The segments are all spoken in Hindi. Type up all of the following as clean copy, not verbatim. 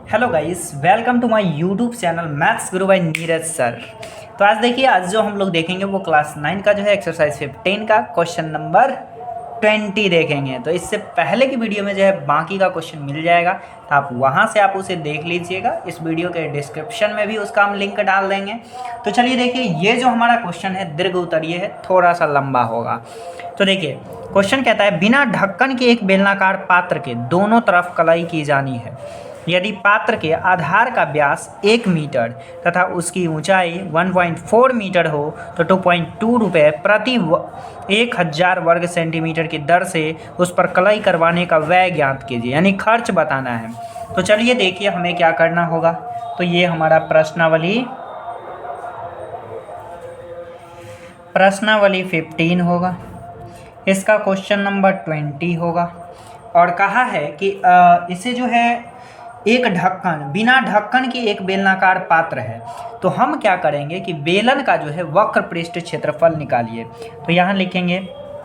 Hello guys, welcome to my YouTube channel maths Guru by Neeraj sir. तो आज देखिए, आज जो हम लोग देखेंगे वो क्लास 9 का जो है एक्सरसाइज 15 का क्वेश्चन नंबर 20 देखेंगे। तो इससे पहले की वीडियो में जो है बाकी का क्वेश्चन मिल जाएगा, तो आप वहां से आप उसे देख लीजिएगा। इस वीडियो के डिस्क्रिप्शन में भी उसका हम लिंक डाल देंगे। तो चलिए देखिए, ये जो हमारा क्वेश्चन है दीर्घ उत्तरीय है, थोड़ा सा लंबा होगा। तो देखिए क्वेश्चन कहता है, बिना ढक्कन के एक बेलनाकार पात्र के दोनों तरफ कलाई की जानी है। यदि पात्र के आधार का व्यास 1 मीटर तथा उसकी ऊंचाई 1.4 मीटर हो तो 2.2 रुपये प्रति 1000 वर्ग सेंटीमीटर की दर से उस पर कलाई करवाने का व्यय ज्ञात कीजिए, यानी खर्च बताना है। तो चलिए देखिए हमें क्या करना होगा। तो ये हमारा प्रश्नावली 15 होगा, इसका क्वेश्चन नंबर 20 होगा। और कहा है कि इसे जो है एक ढक्कन, बिना ढक्कन की एक बेलनाकार पात्र है। तो हम क्या करेंगे कि बेलन का जो है वक्र पृष्ठ क्षेत्रफल निकालिए। तो यहाँ लिखेंगे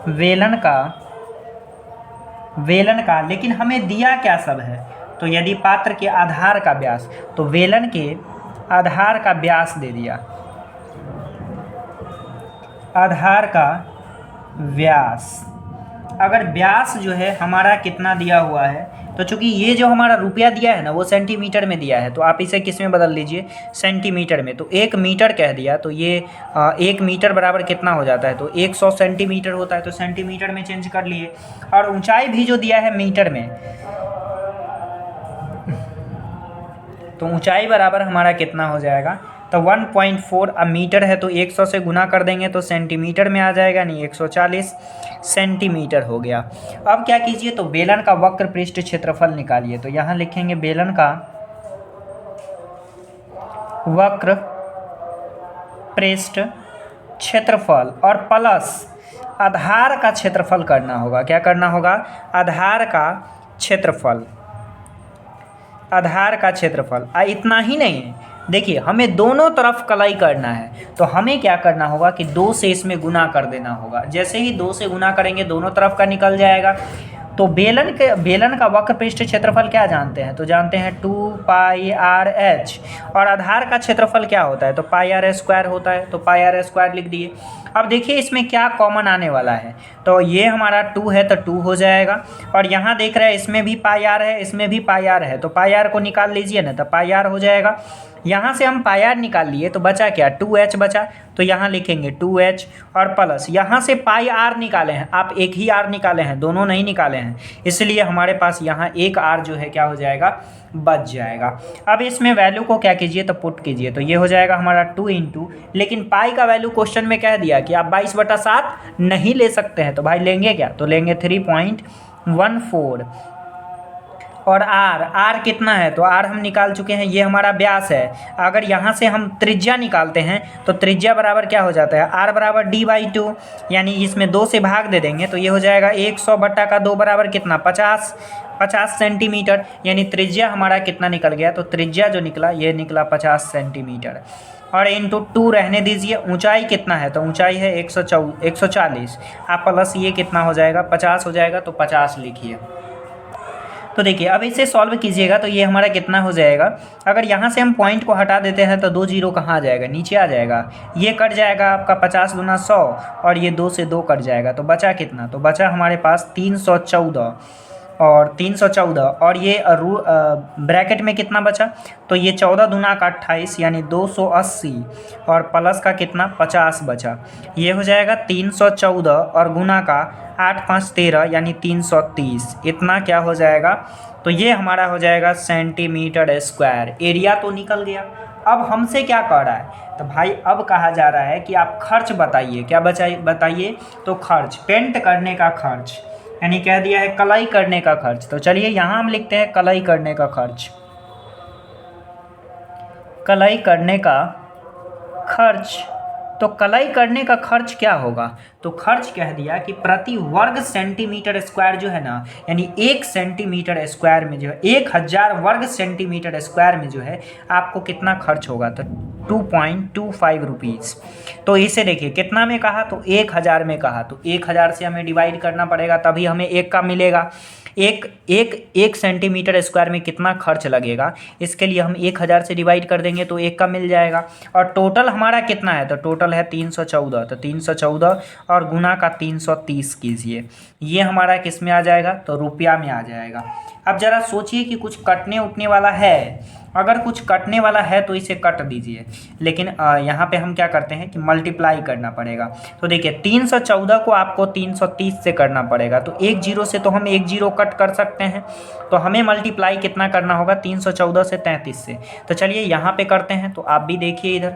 बेलन का, लेकिन हमें दिया क्या सब है। तो यदि पात्र के आधार का व्यास, तो बेलन के आधार का व्यास दे दिया, आधार का व्यास। अगर व्यास जो है हमारा कितना दिया हुआ है, तो चूंकि ये जो हमारा रुपया दिया है ना वो सेंटीमीटर में दिया है, तो आप इसे किस में बदल लीजिए, सेंटीमीटर में। तो 1 मीटर कह दिया, तो ये 1 मीटर बराबर कितना हो जाता है, तो 100 सेंटीमीटर होता है। तो सेंटीमीटर में चेंज कर लिए। और ऊंचाई भी जो दिया है मीटर में, तो ऊंचाई बराबर हमारा कितना हो जाएगा, तो 1.4 मीटर है, तो 100 से गुना कर देंगे तो सेंटीमीटर में आ जाएगा, नहीं 140 सेंटीमीटर हो गया। अब क्या कीजिए, तो बेलन का वक्र पृष्ठ क्षेत्रफल निकालिए। तो यहाँ लिखेंगे बेलन का वक्र पृष्ठ क्षेत्रफल और प्लस आधार का क्षेत्रफल करना होगा। क्या करना होगा, आधार का क्षेत्रफल, आधार का क्षेत्रफल। इतना ही नहीं है, देखिए हमें दोनों तरफ कलाई करना है, तो हमें क्या करना होगा कि 2 से इसमें गुना कर देना होगा। जैसे ही 2 से गुना करेंगे दोनों तरफ का निकल जाएगा। तो बेलन का वक्र पृष्ठ क्षेत्रफल क्या जानते हैं, तो जानते हैं 2πr/h। और आधार का क्षेत्रफल क्या होता है, तो πr² होता है, तो πr² लिख दिए। अब देखिए इसमें क्या कॉमन आने वाला है, तो ये हमारा 2 है तो 2 हो जाएगा। और यहाँ देख रहे हैं इसमें भी πr है, इसमें भी πr है, तो πr को निकाल लीजिए ना, तो πr हो जाएगा। यहाँ से हम πr निकाल लिए तो बचा क्या, 2h बचा। तो यहाँ लिखेंगे 2h और प्लस यहाँ से πr निकाले हैं, आप एक ही r निकाले हैं, दोनों नहीं निकाले हैं, इसलिए हमारे पास यहाँ एक r जो है क्या हो जाएगा, बच जाएगा। अब इसमें वैल्यू को क्या कीजिए, तो पुट कीजिए। तो ये हो जाएगा हमारा 2 इंटू, लेकिन पाई का वैल्यू क्वेश्चन में कह दिया कि आप 22/7 नहीं ले सकते हैं, तो भाई लेंगे क्या, तो लेंगे 3.14। और r कितना है, तो r हम निकाल चुके हैं, ये हमारा व्यास है। अगर यहाँ से हम त्रिज्या निकालते हैं तो त्रिज्या बराबर क्या हो जाता है, r बराबर d/2, यानी इसमें 2 से भाग दे देंगे तो ये हो जाएगा 100/2 बराबर कितना, 50 सेंटीमीटर। यानी त्रिज्या हमारा कितना निकल गया, तो त्रिज्या जो निकला ये निकला 50 सेंटीमीटर। और इंटू 2 रहने दीजिए। ऊंचाई कितना है, तो ऊंचाई है 140, आप प्लस ये कितना हो जाएगा, 50 हो जाएगा, तो 50 लिखिए। तो देखिए अब इसे सॉल्व कीजिएगा तो ये हमारा कितना हो जाएगा, अगर यहाँ से हम पॉइंट को हटा देते हैं तो 2 जीरो कहाँ आ जाएगा, नीचे आ जाएगा। ये कट जाएगा आपका 50 गुना 100 और ये 2 से 2 कट जाएगा, तो बचा कितना, तो बचा हमारे पास 314 और 314। और ये ब्रैकेट में कितना बचा, तो ये 14 दूना का 28 यानी 280 और प्लस का कितना 50 बचा। ये हो जाएगा 314 और गुना का 8 5 13 यानी 330, इतना क्या हो जाएगा, तो ये हमारा हो जाएगा सेंटीमीटर स्क्वायर। एरिया तो निकल गया। अब हमसे क्या कह रहा है, तो भाई अब कहा जा रहा है कि आप खर्च बताइए। क्या बताइए, तो खर्च, पेंट करने का खर्च, यानी कह दिया है कलाई करने का खर्च। तो चलिए यहाँ हम लिखते हैं कलाई करने का खर्च, कलाई करने का खर्च। तो कलाई करने का खर्च क्या होगा, तो खर्च कह दिया कि प्रति वर्ग सेंटीमीटर स्क्वायर जो है ना, यानी 1 सेंटीमीटर स्क्वायर में जो है 1000 वर्ग सेंटीमीटर स्क्वायर में जो है आपको कितना खर्च होगा, तो 2.25 रुपीज़। तो इसे देखिए कितना में कहा, तो 1000 में कहा, तो 1000 से हमें डिवाइड करना पड़ेगा तभी हमें 1 का मिलेगा। एक सेंटीमीटर स्क्वायर में कितना खर्च लगेगा, इसके लिए हम 1000 से डिवाइड कर देंगे तो 1 का मिल जाएगा। और टोटल हमारा कितना है, तो टोटल है 314, तो 314 और गुना का 330 कीजिए, ये हमारा किस में आ जाएगा, तो रुपया में आ जाएगा। अब ज़रा सोचिए कि कुछ कटने उठने वाला है, अगर कुछ कटने वाला है तो इसे कट दीजिए, लेकिन यहाँ पे हम क्या करते हैं कि मल्टीप्लाई करना पड़ेगा। तो देखिए 314 को आपको 330 से करना पड़ेगा, तो एक जीरो से तो हम एक जीरो कट कर सकते हैं, तो हमें मल्टीप्लाई कितना करना होगा, 314 से 33 से। तो चलिए यहाँ पे करते हैं, तो आप भी देखिए इधर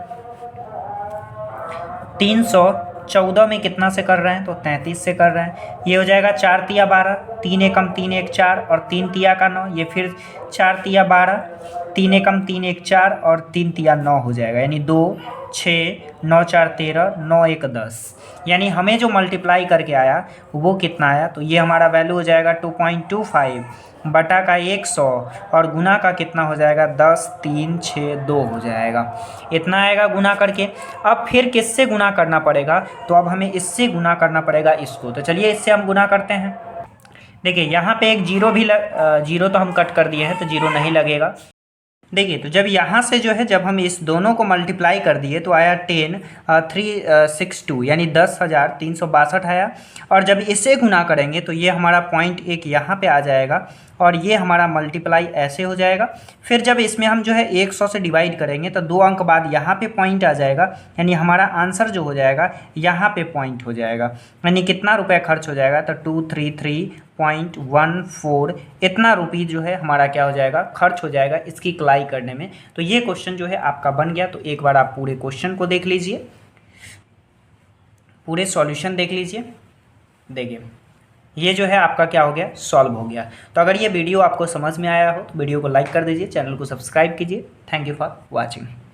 314 में कितना से कर रहे हैं, तो 33 से कर रहे हैं। ये हो जाएगा 4 तिया 12, 3 एकम 3 एक 4 और 3 तिया का 9, ये फिर 4 तिया 12, 3 एकम 3 एक 4 और 3 तिया 9 हो जाएगा, यानी 2 6 9 4 13 9 1 10। यानी हमें जो मल्टीप्लाई करके आया वो कितना आया, तो ये हमारा वैल्यू हो जाएगा 2.25 बटा का 100 और गुना का कितना हो जाएगा 10 3 6 2 हो जाएगा, इतना आएगा गुना करके। अब फिर किससे गुना करना पड़ेगा, तो अब हमें इससे गुना करना पड़ेगा इसको। तो चलिए इससे हम गुना करते हैं। देखिए यहाँ पे एक जीरो भी जीरो तो हम कट कर दिए हैं, तो जीरो नहीं लगेगा। देखिए तो जब यहाँ से जो है, जब हम इस दोनों को मल्टीप्लाई कर दिए तो आया 10,362 यानी 10,362 आया। और जब इसे गुना करेंगे तो ये हमारा पॉइंट एक यहाँ पे आ जाएगा और ये हमारा मल्टीप्लाई ऐसे हो जाएगा। फिर जब इसमें हम जो है 100 से डिवाइड करेंगे तो 2 अंक बाद यहाँ पे पॉइंट आ जाएगा, यानी हमारा आंसर जो हो जाएगा यहाँ पे पॉइंट हो जाएगा। यानी कितना रुपया खर्च हो जाएगा, तो 233.14 इतना रुपये जो है हमारा क्या हो जाएगा, खर्च हो जाएगा इसकी कलाई करने में। तो ये क्वेश्चन जो है आपका बन गया। तो एक बार आप पूरे क्वेश्चन को देख लीजिए, पूरे सॉल्यूशन देख लीजिए। देखिए ये जो है आपका क्या हो गया, सॉल्व हो गया। तो अगर ये वीडियो आपको समझ में आया हो तो वीडियो को लाइक कर दीजिए, चैनल को सब्सक्राइब कीजिए। Thank you for watching.